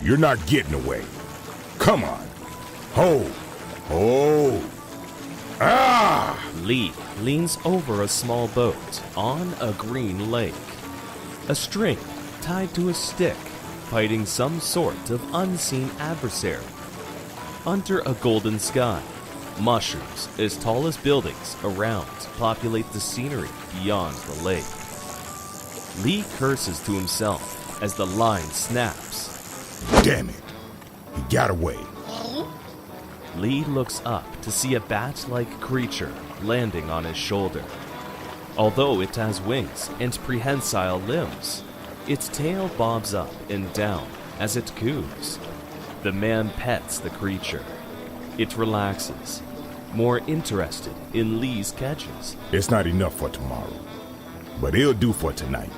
You're not getting away. Come on. Ho! Ho! Ah! Lee leans over a small boat on a green lake. A string tied to a stick, fighting some sort of unseen adversary. Under a golden sky, mushrooms as tall as buildings around populate the scenery beyond the lake. Lee curses to himself as the line snaps. Damn it. He got away. Lee looks up to see a bat-like creature landing on his shoulder. Although it has wings and prehensile limbs, its tail bobs up and down as it coos. The man pets the creature. It relaxes, more interested in Lee's catches. It's not enough for tomorrow, but it'll do for tonight.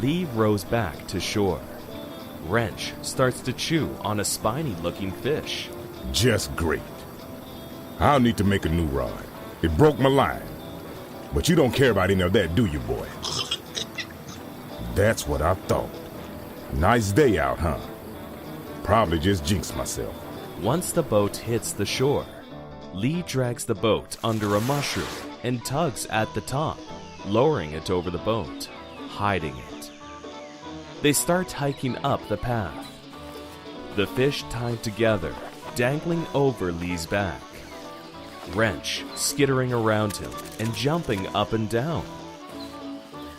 Lee rows back to shore. Wrench starts to chew on a spiny-looking fish. Just great. I'll need to make a new rod. It broke my line. But you don't care about any of that, do you, boy? That's what I thought. Nice day out, huh? Probably just jinxed myself. Once the boat hits the shore, Lee drags the boat under a mushroom and tugs at the top, lowering it over the boat, hiding it. They start hiking up the path. The fish tied together, dangling over Lee's back. Wrench skittering around him and jumping up and down.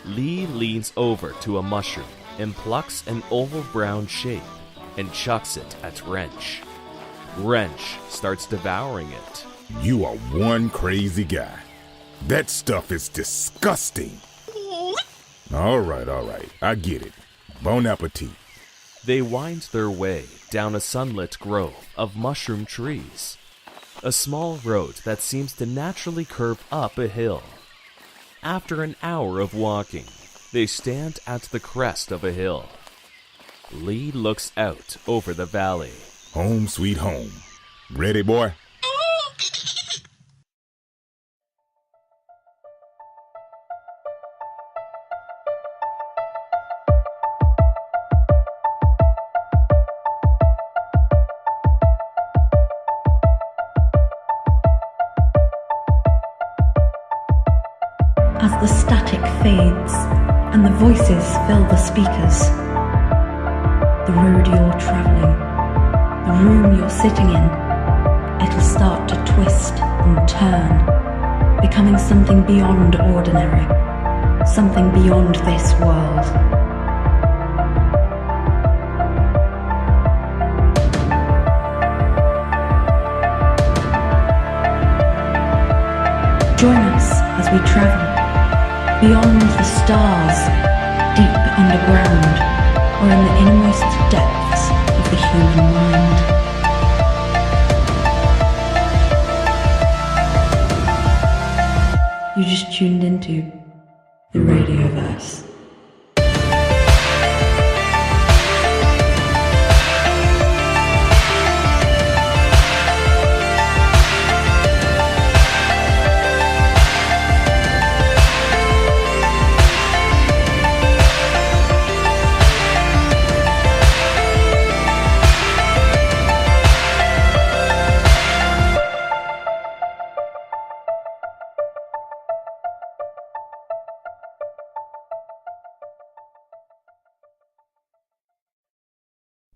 Lee leans over to a mushroom and plucks an oval brown shape and chucks it at Wrench. Wrench starts devouring it. You are one crazy guy. That stuff is disgusting. All right. I get it. Bon appetit. They wind their way down a sunlit grove of mushroom trees. A small road that seems to naturally curve up a hill. After an hour of walking, they stand at the crest of a hill. Lee looks out over the valley. Home sweet home. Ready, boy? As the static fades and the voices fill the speakers, the road you're traveling, the room you're sitting in, it'll start to twist and turn, becoming something beyond ordinary, something beyond this world. Join us as we travel beyond the stars, deep underground, or in the innermost depths of the human mind. You just tuned into the Radioverse.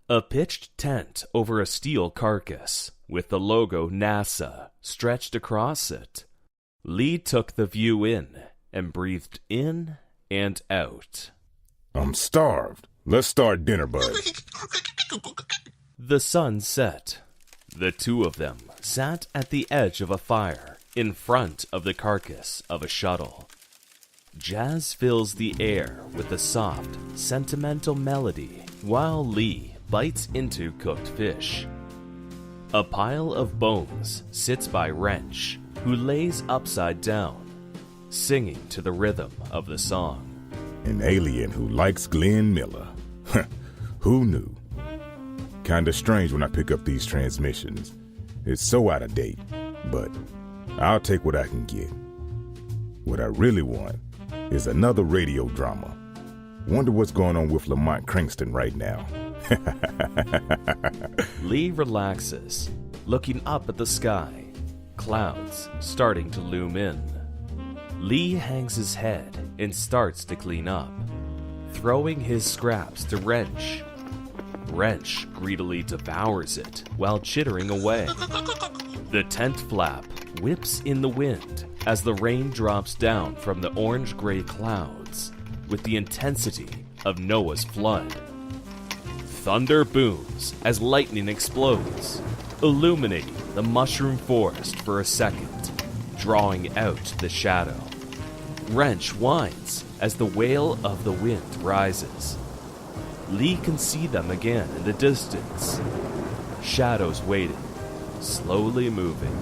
A pitched tent over a steel carcass, with the logo NASA stretched across it. Lee took the view in and breathed in and out. I'm starved. Let's start dinner, bud. The sun set. The two of them sat at the edge of a fire in front of the carcass of a shuttle. Jazz fills the air with a soft, sentimental melody while Lee bites into cooked fish. A pile of bones sits by Wrench, who lays upside down, singing to the rhythm of the song. An alien who likes Glenn Miller. Who knew? Kinda strange when I pick up these transmissions. It's so out of date, but I'll take what I can get. What I really want is another radio drama. Wonder what's going on with Lamont Cranston right now. Lee relaxes, looking up at the sky, clouds starting to loom in. Lee hangs his head and starts to clean up, throwing his scraps to Wrench. Wrench greedily devours it while chittering away. The tent flap whips in the wind as the rain drops down from the orange-gray clouds with the intensity of Noah's flood. Thunder booms as lightning explodes, illuminating the mushroom forest for a second, drawing out the shadow. Wrench whines as the wail of the wind rises. Lee can see them again in the distance. Shadows waiting, slowly moving,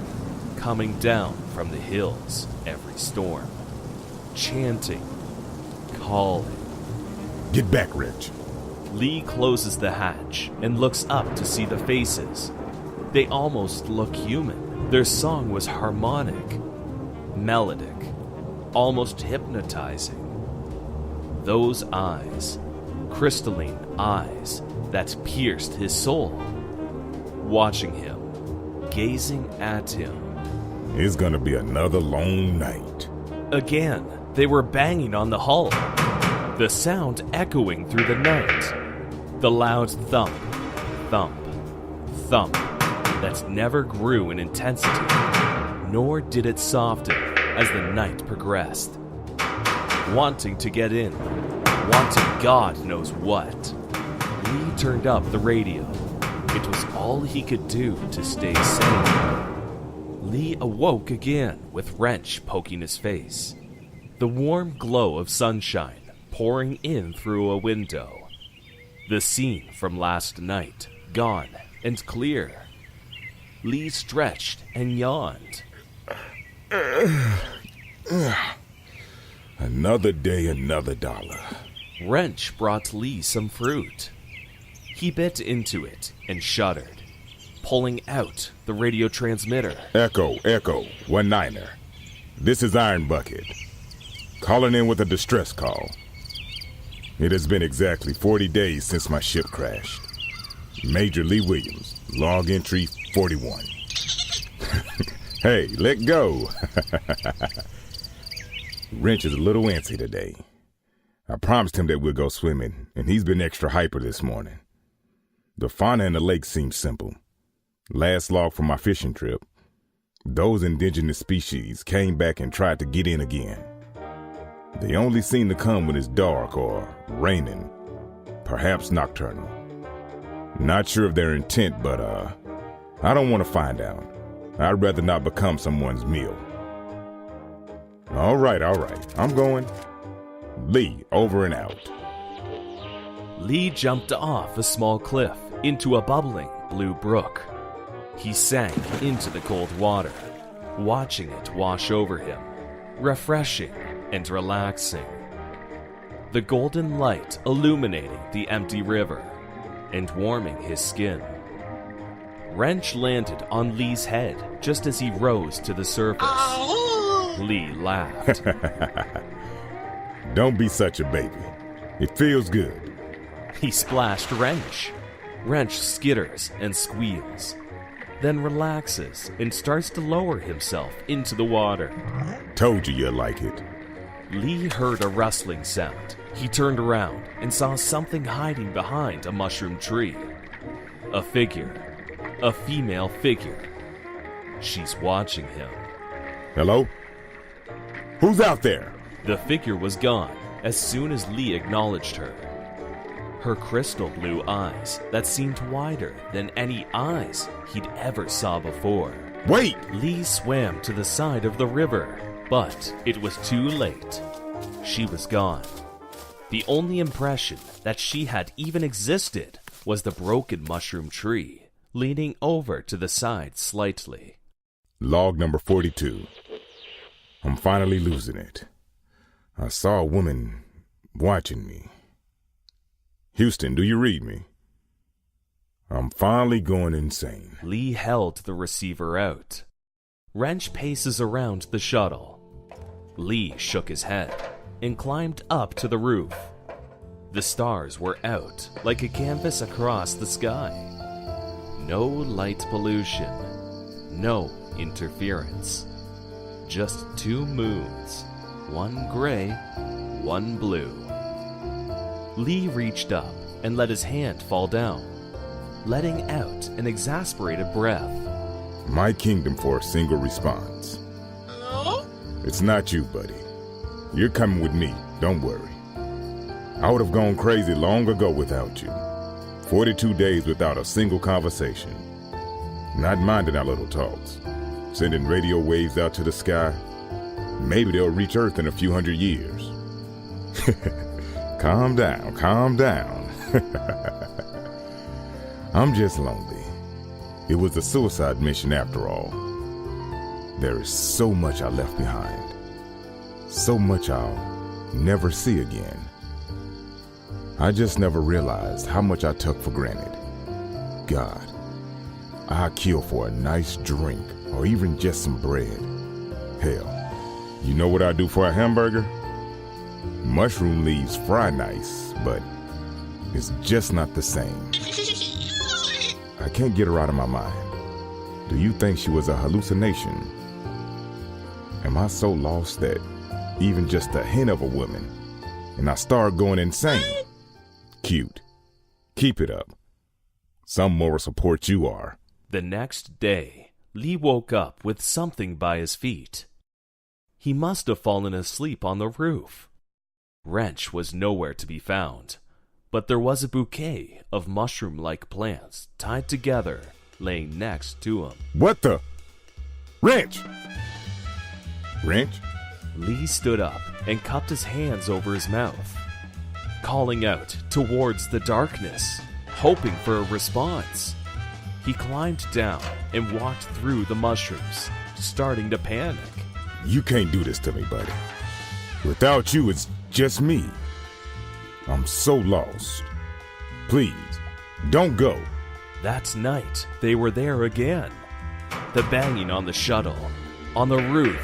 coming down from the hills every storm. Chanting, calling. Get back, Rich. Lee closes the hatch and looks up to see the faces. They almost look human. Their song was harmonic, melodic, almost hypnotizing. Those eyes, crystalline eyes that pierced his soul, watching him, gazing at him. It's gonna be another long night. Again, they were banging on the hull, the sound echoing through the night. The loud thump, thump, thump that never grew in intensity, nor did it soften as the night progressed. Wanting to get in, wanting God knows what, Lee turned up the radio. It was all he could do to stay sane. Lee awoke again with Wrench poking his face. The warm glow of sunshine pouring in through a window. The scene from last night, gone and clear. Lee stretched and yawned. Another day, another dollar. Wrench brought Lee some fruit. He bit into it and shuddered, pulling out the radio transmitter. Echo, 1-9er. This is Iron Bucket. Calling in with a distress call. It has been exactly 40 days since my ship crashed. Major Lee Williams, log entry 41. Hey, let go. Wrench is a little antsy today. I promised him that we'll go swimming, and he's been extra hyper this morning. The fauna in the lake seems simple. Last log from my fishing trip, those indigenous species came back and tried to get in again. They only seem to come when it's dark or raining, perhaps nocturnal. Not sure of their intent, but I don't want to find out. I'd rather not become someone's meal. All right, I'm going. Lee, over and out. Lee jumped off a small cliff into a bubbling blue brook. He sank into the cold water, watching it wash over him, refreshing and relaxing. The golden light illuminating the empty river and warming his skin. Wrench landed on Lee's head just as he rose to the surface. Lee laughed. Don't be such a baby. It feels good. He splashed Wrench. Wrench skitters and squeals, then relaxes and starts to lower himself into the water. Told you you'd like it. Lee heard a rustling sound. He turned around and saw something hiding behind a mushroom tree. A figure. A female figure. She's watching him. Hello? Who's out there? The figure was gone as soon as Lee acknowledged her. Her crystal blue eyes that seemed wider than any eyes he'd ever saw before. Wait! Lee swam to the side of the river, but it was too late. She was gone. The only impression that she had even existed was the broken mushroom tree, leaning over to the side slightly. Log number 42. I'm finally losing it. I saw a woman watching me. Houston, do you read me? I'm finally going insane. Lee held the receiver out. Wrench paces around the shuttle. Lee shook his head and climbed up to the roof. The stars were out like a canvas across the sky. No light pollution, no interference. Just two moons, one gray, one blue. Lee reached up and let his hand fall down, letting out an exasperated breath. My kingdom for a single response. It's not you, buddy. You're coming with me, don't worry. I would have gone crazy long ago without you. 42 days without a single conversation. Not minding our little talks. Sending radio waves out to the sky. Maybe they'll reach Earth in a few hundred years. Calm down, calm down. I'm just lonely. It was a suicide mission after all. There is so much I left behind. So much I'll never see again. I just never realized how much I took for granted. God, I'd kill for a nice drink or even just some bread. Hell, you know what I do for a hamburger? Mushroom leaves fry nice, but it's just not the same. I can't get her out of my mind. Do you think she was a hallucination? Am I so lost that even just a hint of a woman and I start going insane? Cute. Keep it up. Some moral support you are. The next day, Lee woke up with something by his feet. He must have fallen asleep on the roof. Wrench was nowhere to be found, but there was a bouquet of mushroom-like plants tied together laying next to him. What the? Wrench! Wrench? Lee stood up and cupped his hands over his mouth, calling out towards the darkness, hoping for a response. He climbed down and walked through the mushrooms, starting to panic. You can't do this to me, buddy. Without you, it's just me. I'm so lost. Please, don't go. That night, they were there again. The banging on the shuttle, on the roof.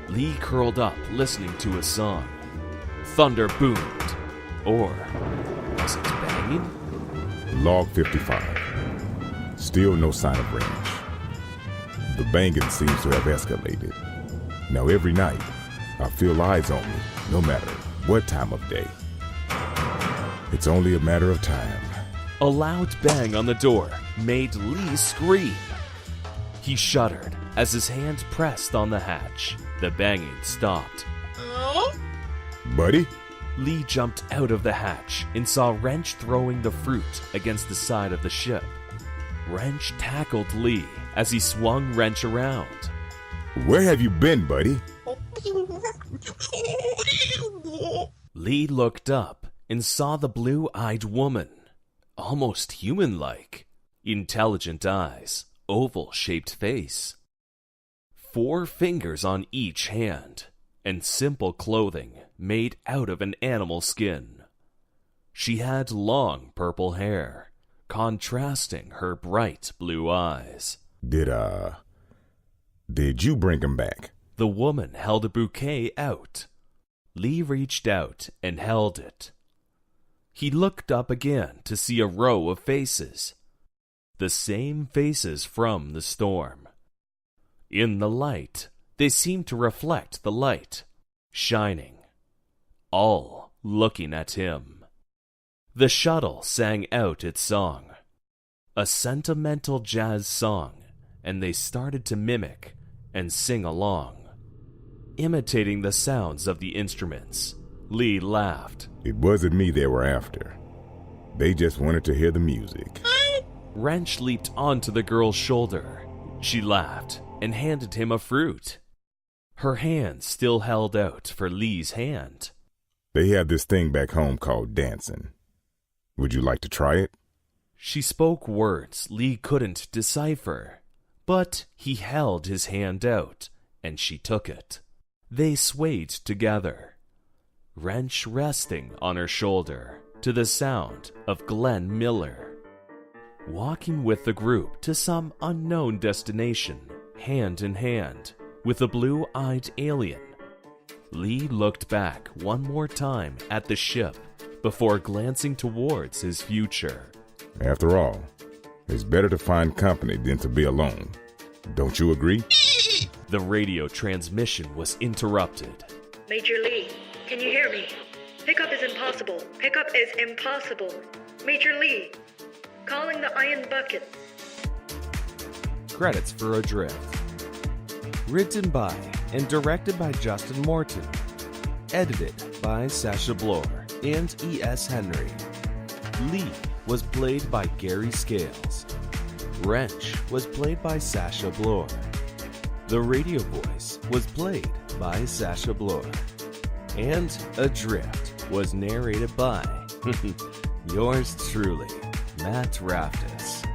Lee curled up listening to a song. Thunder boomed. Or was it banging? Log 55. Still no sign of range. The banging seems to have escalated. Now every night, I feel eyes on me, no matter what time of day. It's only a matter of time. A loud bang on the door made Lee scream. He shuddered as his hand pressed on the hatch. The banging stopped. Buddy? Lee jumped out of the hatch and saw Wrench throwing the fruit against the side of the ship. Wrench tackled Lee as he swung Wrench around. Where have you been, buddy? Lee looked up and saw the blue-eyed woman, almost human-like, intelligent eyes, oval-shaped face, 4 fingers on each hand, and simple clothing made out of an animal skin. She had long purple hair, contrasting her bright blue eyes. Did you bring him back? The woman held a bouquet out. Lee reached out and held it. He looked up again to see a row of faces. The same faces from the storm. In the light, they seemed to reflect the light, shining, all looking at him. The shuttle sang out its song, a sentimental jazz song, and they started to mimic and sing along. Imitating the sounds of the instruments, Lee laughed. It wasn't me they were after. They just wanted to hear the music. Wrench leaped onto the girl's shoulder. She laughed and handed him a fruit. Her hand still held out for Lee's hand. They have this thing back home called dancing. Would you like to try it? She spoke words Lee couldn't decipher, but he held his hand out, and she took it. They swayed together, Wrench resting on her shoulder to the sound of Glenn Miller, walking with the group to some unknown destination, hand in hand with a blue-eyed alien. Lee looked back one more time at the ship before glancing towards his future. After all, it's better to find company than to be alone. Don't you agree? The radio transmission was interrupted. Major Lee, can you hear me? Pickup is impossible. Pickup is impossible. Major Lee, calling the Iron Bucket. Credits for Adrift. Written by and directed by Justin Morton. Edited by Sasha Bloor and E.S. Henry. Lee was played by Gary Scales. Wrench was played by Sasha Bloor. The radio voice was played by Sasha Bloor. And Adrift was narrated by yours truly, Matt Raftis.